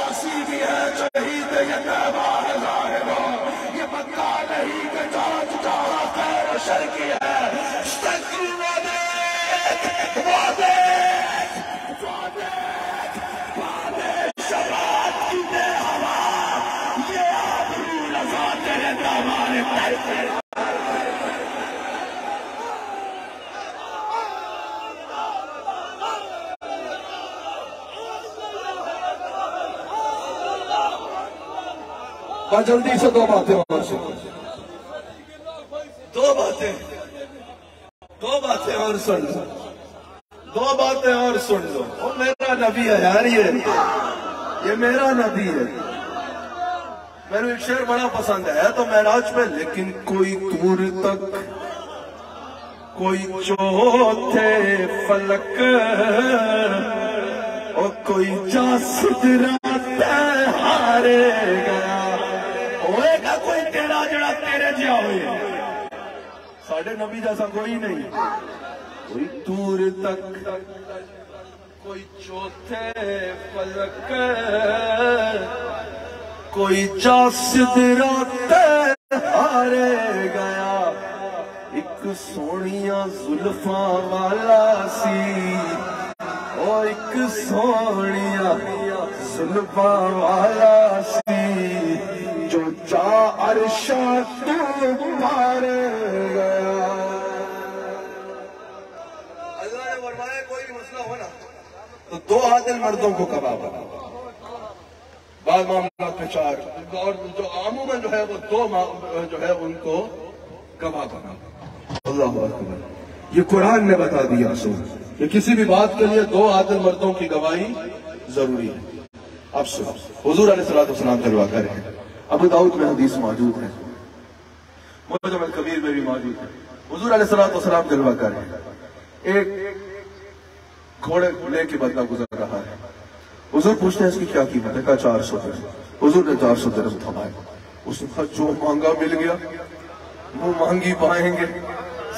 آنسی بھی ہے شہید یہ تیبہ ہے ظاہروں، یہ مکہ نہیں کہ جانچ جہاں خیر و شر کی ہے، شکی وہ دیکھ پانے شبات کی دے ہوا، یہ آبرو لذا تیرے دامان ترکے، جلدی سے دو باتیں اور سن لو، دو باتیں اور سن لو، دو باتیں اور سن لو، وہ میرا نبی ہے یار، یہ میرا نبی ہے، میرے ایک شعر بڑا پسند ہے تو معراج پہ، لیکن کوئی دور تک کوئی چوتھے فلک اور کوئی جا سدرا تے ہارے گیا، ہوئے گا کوئی تیرا گا جڑا تیرے جیا ہوئے ساڑھے نبی جیسا کوئی نہیں کوئی دور تک کوئی چوتھے فلک کوئی جاسد راتے ہارے گیا ایک سونیاں زلفاں والا سی اور ایک سونیاں زلفاں والا سی جو عرشہ تو مارے گیا اللہ نے فرمایا کوئی بھی مسئلہ ہو نا تو دو عادل مردوں کو کبا بنا بعض معاملات میں چار اور جو عموماً جو ہے وہ دو جو ہے ان کو کبا بنا اللہ اکبر یہ قرآن نے بتا دیا سن کہ کسی بھی بات کے لیے دو عادل مردوں کی گواہی ضروری ہے اب سن حضور علیہ السلام جلوہ کریں ابو داؤد میں حدیث موجود ہے معجم الکبیر میں بھی موجود ہے حضور علیہ السلام جلوہ کریں ایک گھوڑے لے کے بندہ گزر رہا ہے حضور پوچھتے ہیں اس کی کیا قیمت ہے کہا 400 درہم حضور نے 400 درہم تھمائے اس نے کہا جو مانگا مل گیا وہ مانگی پائیں گے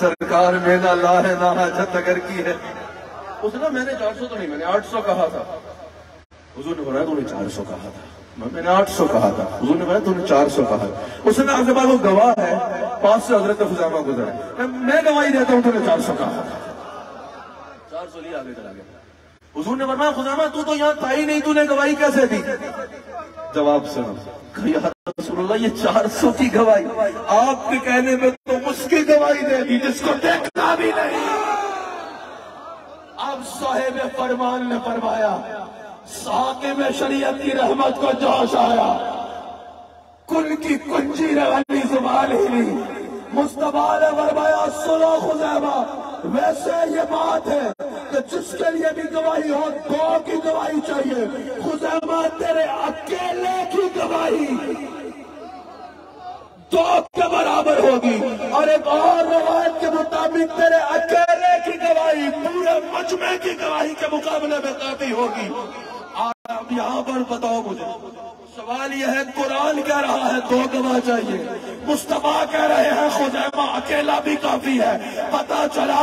سرکار میں نہ لا ہے نہ حاجت اگر کی ہے اس نے میں نے 400 تو نہیں میں نے 800 کہا تھا حضور نے فرمایا تو نے 400 کہا تھا میں نے 800 کہا تھا حضور نے فرمایا تو نے 400 کہا تھا اس نے آپ کے پاس وہ گواہ ہے پاس سے حضرت خزیمہ گزرے میں گواہی دیتا ہوں تو نے 400 کہا تھا 400 لیا آگے چلا گیا حضور نے فرمایا خزیمہ تو یہاں تھا ہی نہیں تو نے گواہی کیسے دی جواب سنو یا رسول اللہ یہ 400 کی گواہی آپ کے کہنے میں تو اس کی گواہی دے دی جس کو دیکھنا بھی نہیں اب صاحب فرمان نے فرمایا ساقب شریعت کی رحمت کو جوش آیا کل کی کنجی روالی زبان ہی نہیں مصطفیٰ نے فرمایا سنو خزیمہ ویسے یہ بات ہے کہ جس کے لیے بھی گواہی ہو دو کی گواہی چاہیے خزیمہ تیرے اکیلے کی گواہی دو کے برابر ہوگی اور ایک اور روایت کے مطابق تیرے اکیلے کی گواہی پورے مجمع کی گواہی کے مقابلے میں کافی ہوگی اب یہاں پر بتاؤ مجھے سوال یہ ہے قرآن کہہ رہا ہے دو گواہ چاہیے مصطفیٰ کہہ رہے ہیں خزیمہ اکیلا بھی کافی ہے پتا چلا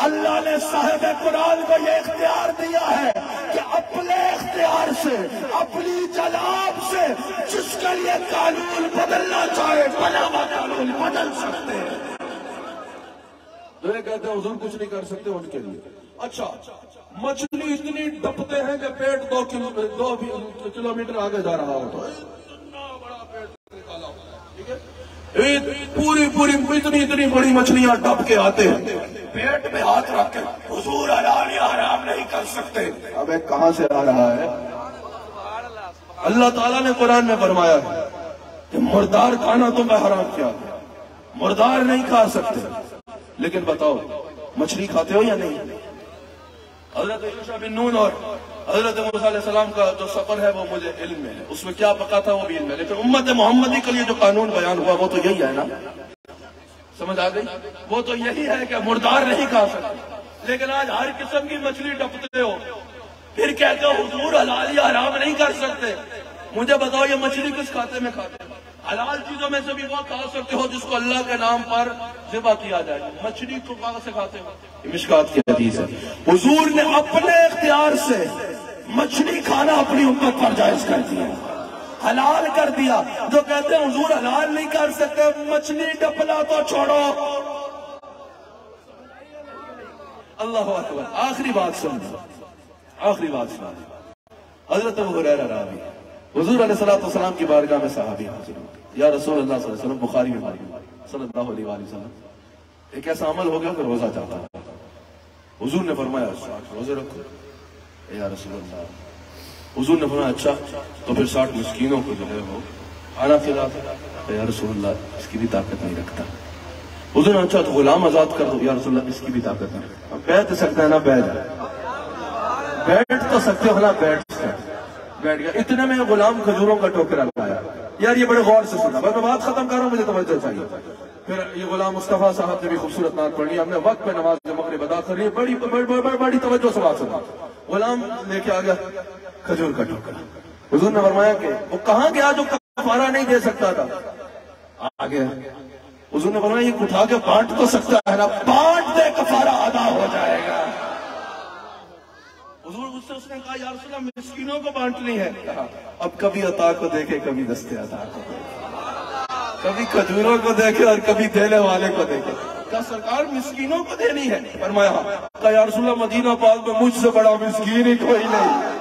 اللہ نے صاحب قرآن کو یہ اختیار دیا ہے کہ اپنے اختیار سے اپنی جناب سے جس کے لیے قانون بدلنا چاہے بنا ہوا قانون بدل سکتے ہیں جو یہ کہتے ہیں حضور کچھ نہیں کر سکتے ان کے لیے اچھا مچھلی اتنی ڈپتے ہیں کہ پیٹ 2 کلومیٹر آگے جا رہا ہوتا ہے اتنا بڑا پیٹ نکالا ہوتا ہے پوری اتنی بڑی مچھلیاں ڈپ کے آتے ہیں پیٹ میں ہاتھ رکھ کے حضور حلال یا حرام نہیں کر سکتے اب ایک کہاں سے آ رہا ہے اللہ تعالیٰ نے قرآن میں فرمایا ہے کہ مردار کھانا تو میں حرام کیا مردار نہیں کھا سکتے لیکن بتاؤ مچھلی کھاتے ہو یا نہیں حضرت یوشع بن نون اور حضرت موسیٰ علیہ السلام کا جو سفر ہے وہ مجھے علم میں ہے اس میں کیا پکا تھا وہ بھی علم ہے لیکن امت محمدی کے لیے جو قانون بیان ہوا وہ تو یہی ہے نا سمجھ آ گئی وہ تو یہی ہے کہ مردار نہیں کھا سکتے لیکن آج ہر قسم کی مچھلی ڈپتے ہو پھر کہتے ہو حضور حلال یا حرام نہیں کر سکتے مجھے بتاؤ یہ مچھلی کس کھاتے میں کھاتے ہیں حلال چیزوں میں سے بھی وہ کھا سکتے ہو جس کو اللہ کے نام پر ذبح کیا جائے مچھلی کو کہاں سے کھاتے ہو یہ مشکات کی حدیث ہے حضور نے اپنے اختیار سے مچھلی کھانا اپنی امت پر جائز کر دیا حلال کر دیا جو کہتے ہیں حضور حلال نہیں کر سکتے مچھلی ڈپنا تو چھوڑو اللہ اکبر آخری بات سن حضرت ابو ہریرہ راوی حضور علیہ السلام کی بارگاہ میں صحابی حاضر ہوئے یا رسول اللہ صلی اللہ علیہ وسلم بخاری میں صلی اللہ علیہ وسلم ایک ایسا عمل ہو گیا کہ روزہ چاہتا ہے حضور نے فرمایا 60 روزے رکھو یا رسول اللہ حضور نے فرمایا اچھا تو پھر 60 مسکینوں کو جو ہے وہ کھانا کھلاتا یا رسول اللہ اس کی بھی طاقت نہیں رکھتا حضور نے اچھا تو غلام آزاد کر دو یا رسول اللہ اس کی بھی طاقت نہیں رکھتا بیٹھ سکتا ہے نا بیٹھ تو سکتے ہو نا بیٹھ گیا اتنے میں غلام کھجوروں کا ٹوکرا لایا یار یہ بڑے غور سے سنا میں بات ختم کر رہا ہوں مجھے توجہ چاہیے پھر یہ غلام مصطفیٰ صاحب نے بھی خوبصورت نعت پڑھی ہم نے وقت پہ نماز مغرب ادا کر لی بڑی توجہ سے بات سنا غلام لے کے آ گیا کھجور کا ٹوکرا حضور نے فرمایا کہ وہ کہاں گیا جو کفارہ نہیں دے سکتا تھا آگے حضور نے فرمایا یہ اٹھا کے بانٹ تو سکتا ہے نا، بانٹ دے کفارہ ادا ہو جائے گا۔ حضور اس نے کہا یا رسول اللہ مسکینوں کو بانٹنی ہے، کہا اب کبھی عطا کو دیکھے کبھی دستے عطا کو دیکھے، کبھی کھجوروں کو دیکھے اور کبھی دینے والے کو دیکھے۔ کہا سرکار مسکینوں کو دینی ہے؟ فرمایا کہا یا رسول اللہ مدینہ پاک میں مجھ سے بڑا مسکین ہی کوئی نہیں۔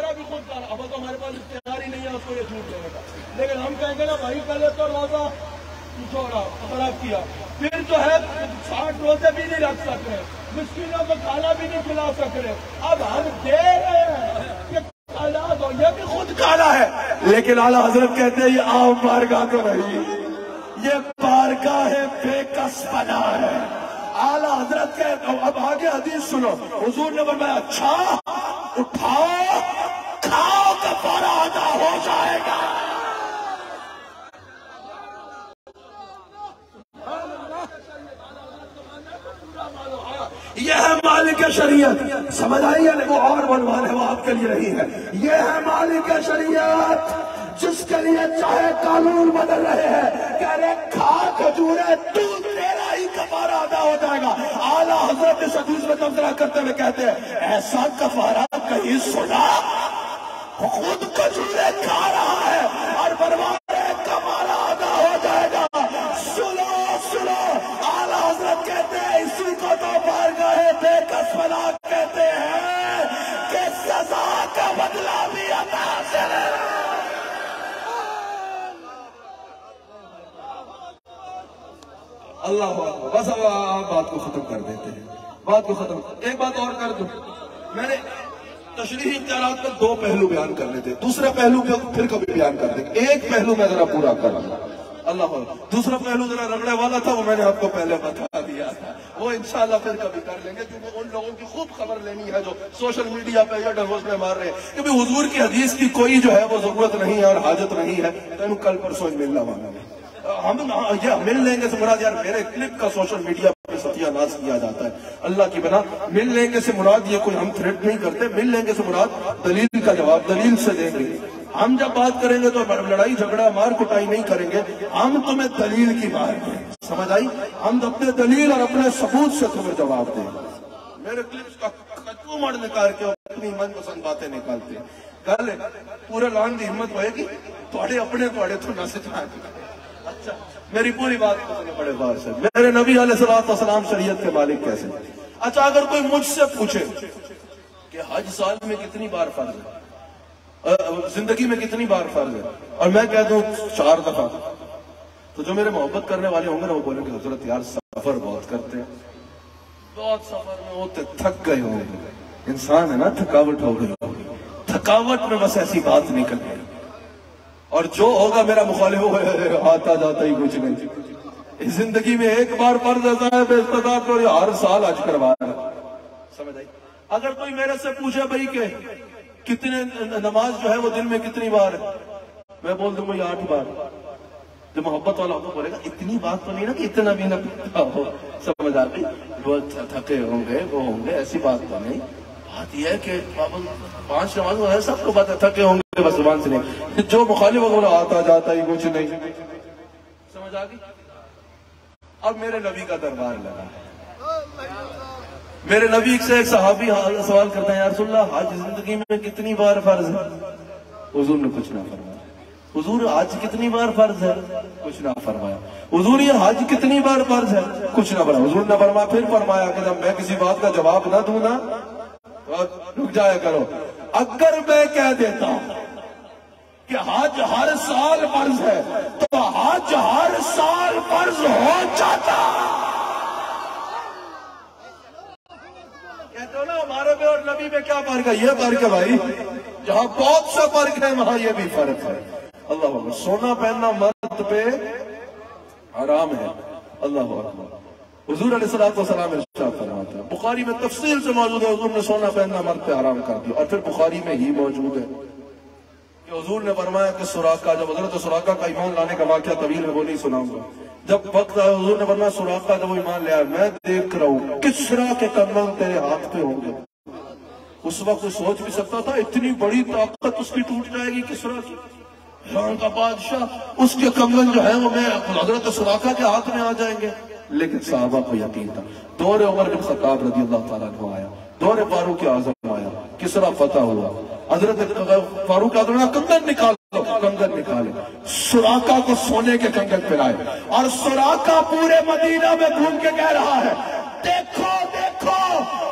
بھی خود کر اب تو ہمارے پاس اختیار ہی نہیں ہے اس کو یہ جھوٹ لینے کا، لیکن ہم کہیں گے نا بھائی پہلے تو روزہ چھوڑا خراب کیا، پھر جو ہے 60 روزے بھی نہیں رکھ سک رہے، مسکینوں کو کھانا بھی نہیں کھلا سک رہے، اب ہم دے رہے ہیں کہ کھانا دو، یہ بھی خود کھانا ہے، لیکن اعلیٰ حضرت کہتے ہیں یہ عام بارگاہ تو نہیں، یہ بارگاہ بے کس پنا ہے۔ اعلیٰ حضرت کہتے ہیں اب آگے حدیث سنو، حضور نے فرمایا اچھا اٹھاؤ کھاؤ کفارہ ادا ہو جائے گا۔ یہ ہے مالک شریعت، سمجھ آئیے وہ اور عنوان ہے وہ آپ کے لیے نہیں ہے، یہ ہے مالک شریعت جس کے لیے چاہے قانون بدل رہے ہیں کہ ارے کھا کھجورے تو تیرا ہی کفارہ ادا ہو جائے گا۔ اعلیٰ حضرت اس حدیث میں تبصرہ کرتے ہوئے کہتے ہیں ایسا کفارہ کہیں سنا؟ خود کھجورے کھا رہا ہے اور فرماتا ہے کفارہ ادا ہو جائے گا۔ سنو سنو، اعلیٰ حضرت کہتے ہیں اسی کو تو بارگاہ بے کس پنا کہتے ہیں کہ سزا کا بدلہ بھی عطا حاصل ہے۔ اللہ اکبر، بس اب آپ بات کو ختم کر دیتے ہیں، بات کو ختم۔ ایک بات اور کر دوں، میں نے تشریحی اختیارات پر 2 پہلو بیان کرنے تھے، دوسرا پہلو پھر کبھی بیان کر دیں گے، ایک پہلو میں ذرا پورا کر دوں۔ اللہ اکبر، دوسرا پہلو ذرا رگڑے والا تھا وہ میں نے آپ کو پہلے بتا دیا تھا، وہ انشاءاللہ پھر کبھی کر لیں گے، کیونکہ ان لوگوں کی خوب خبر لینی ہے جو سوشل میڈیا پہ یا ڈنگوز میں مار رہے ہیں کہ حضور کی حدیث کی کوئی جو ہے وہ ضرورت نہیں ہے اور حاجت نہیں ہے، میں کل پرسوں ملنا مانگا ہم یہ مل لیں گے سے مراد یار میرے کلپ کا سوشل میڈیا پہ ستیہ ناز کیا جاتا ہے، اللہ کی بنا مل لیں گے سے مراد یہ کوئی ہم تھریٹ نہیں کرتے، مل لیں گے سے مراد دلیل کا جواب دلیل سے دیں گے۔ ہم جب بات کریں گے تو لڑائی جھگڑا مار کٹائی نہیں کریں گے، ہم تمہیں دلیل کی مار دیں، سمجھ آئی؟ ہم اپنے دلیل اور اپنے ثبوت سے تمہیں جواب دیں گے۔ میرے کلپس کا کچو مڑ نکال کے اپنی من پسند باتیں نکالتے ہیں، گل پورے لان دی ہمت ہوئے گی تھوڑے اپنے تھوڑے تو نہ سکھائیں۔ اچھا میری پوری بات کو سنیں بڑے غور سے، میرے نبی علیہ السلام شریعت کے مالک کیسے؟ اچھا اگر کوئی مجھ سے پوچھے کہ حج سال میں کتنی بار فرض ہے، زندگی میں کتنی بار فرض ہے، اور میں کہہ دوں 4 دفعہ، تو جو میرے محبت کرنے والے ہوں گے نا وہ بولیں گے حضرت یار سفر بہت کرتے ہیں، بہت سفر میں ہوتے تھک گئے ہوں گے، انسان ہے نا تھکاوٹ ہو گئی ہوگی، تھکاوٹ میں بس ایسی بات نکل گئی، اور جو ہوگا میرا مخالف ہوگا آتا جاتا ہی کچھ نہیں، زندگی میں ایک بار فرض ایسا ہے بے استطاعت کو ہر سال حج کروا رہا ہے، سمجھ آئی؟ اگر کوئی میرے سے پوچھے بھائی کہ کتنے نماز جو ہے وہ دن میں کتنی بار ہے، میں بول دوں گا 8 بار، جو محبت والا ہوگا بولے گا اتنی بات تو نہیں نا کہ اتنا بھی نہ پتا ہو، سمجھ آتی؟ وہ تھکے ہوں گے وہ ہوں گے، ایسی بات تو نہیں، بات یہ ہے کہ 5 نمازوں ہے سب کو بات ہے، تھکے ہوں گے بس زبان سے نہیں، جو مخالف ہوگا بولا آتا جاتا ہی کچھ نہیں، سمجھ آگئی؟ اب میرے نبی کا دربار لگا ہے، میرے نبی سے ایک صحابی سوال کرتے ہیں یا رسول اللہ حج زندگی میں کتنی بار فرض ہے؟ حضور نے کچھ نہ فرمایا۔ حضور حج کتنی بار فرض ہے؟ کچھ نہ فرمایا۔ حضور یہ حج کتنی بار فرض ہے؟ کچھ نہ فرمایا۔ حضور نے فرمایا پھر فرمایا کہ جب میں کسی بات کا جواب نہ دوں نا رک جایا کرو، اگر میں کہہ دیتا ہوں کہ حج ہر سال فرض ہے تو حج ہر سال فرض ہو جاتا، کہتے ہو نا ہمارے میں اور نبی میں کیا فرق ہے؟ یہ فرق ہے بھائی، جہاں بہت سے فرق ہے وہاں یہ بھی فرق ہے۔ اللہ اکبر، سونا پہننا مرد پہ حرام ہے، اللہ اکبر۔ حضور علیہ السلام ارشاد فرماتے ہیں، بخاری میں تفصیل سے موجود ہے، حضور نے سونا پہننا مرد پہ حرام کر دیا، اور پھر بخاری میں ہی موجود ہے کہ حضور نے فرمایا کہ سراقہ، جب حضرت سراقہ کا ایمان لانے کا واقعہ طویل ہے وہ نہیں سناؤں گا، جب وقت آیا حضور نے فرمایا سراقہ جب وہ ایمان لے آیا، میں دیکھ رہا ہوں کسرا کے کنگن تیرے ہاتھ پہ ہوں گے۔ اس وقت سوچ بھی سکتا تھا اتنی بڑی طاقت اس کی ٹوٹ جائے گی کسرا کی، ایران کا بادشاہ، اس کے کنگن جو ہیں وہ میں حضرت سراقہ کے ہاتھ میں آ جائیں گے. لیکن صحابہ کو یقین تھا. دور عمر بن خطاب رضی اللہ تعالیٰ عنہ آیا، دور فاروق اعظم آیا، کسرا فتح ہوا، حضرت فاروق اعظم نے کنگن نکالو، کنگن نکالے، سراقہ کو سونے کے کنگن پہنائے، اور سراقہ پورے مدینہ میں گھوم کے کہہ رہا ہے دیکھو دیکھو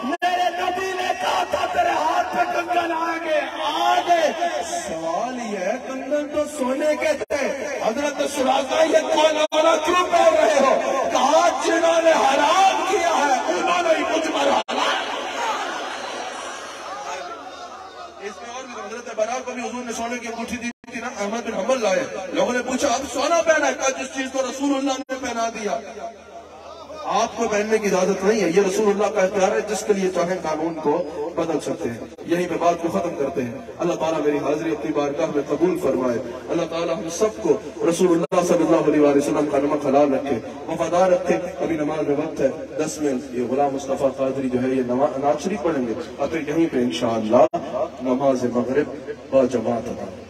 میرے نبی نے کہا تھا تیرے ہاتھ پہ کنگن آگے آگے. سوال یہ ہے کنگن تو سونے کے تھے، حضرت سراقہ یہ کالا کیوں پہن رہے ہو؟ کہا جنہوں نے حرام کیا ہے انہوں نے ہی مجھ پر حلال. اس میں اور بھی حضرت برا کو بھی حضور نے سونے کی انگوٹھی دی تھی نا، احمد بن حنبل لائے، لوگوں نے پوچھا اب سونا پہنا ہے، کہا جس چیز کو رسول اللہ نے پہنا دیا. آپ کو پہننے کی اجازت نہیں ہے، یہ رسول اللہ کا اختیار ہے، جس کے لیے چاہیں قانون کو بدل سکتے ہیں. یہیں پہ بات کو ختم کرتے ہیں. اللہ تعالیٰ میری حاضری اپنی بارگاہ میں قبول فرمائے. اللہ تعالیٰ ہم سب کو رسول اللہ صلی اللہ علیہ وسلم کا نمک حلال رکھے، وفادار رکھے. ابھی نماز میں وقت ہے، 10 میں یہ غلام مصطفیٰ قادری جو ہے یہ نعت شریف پڑھیں گے، اور پھر یہیں پہ انشاءاللہ نماز مغرب با جماعت ادا.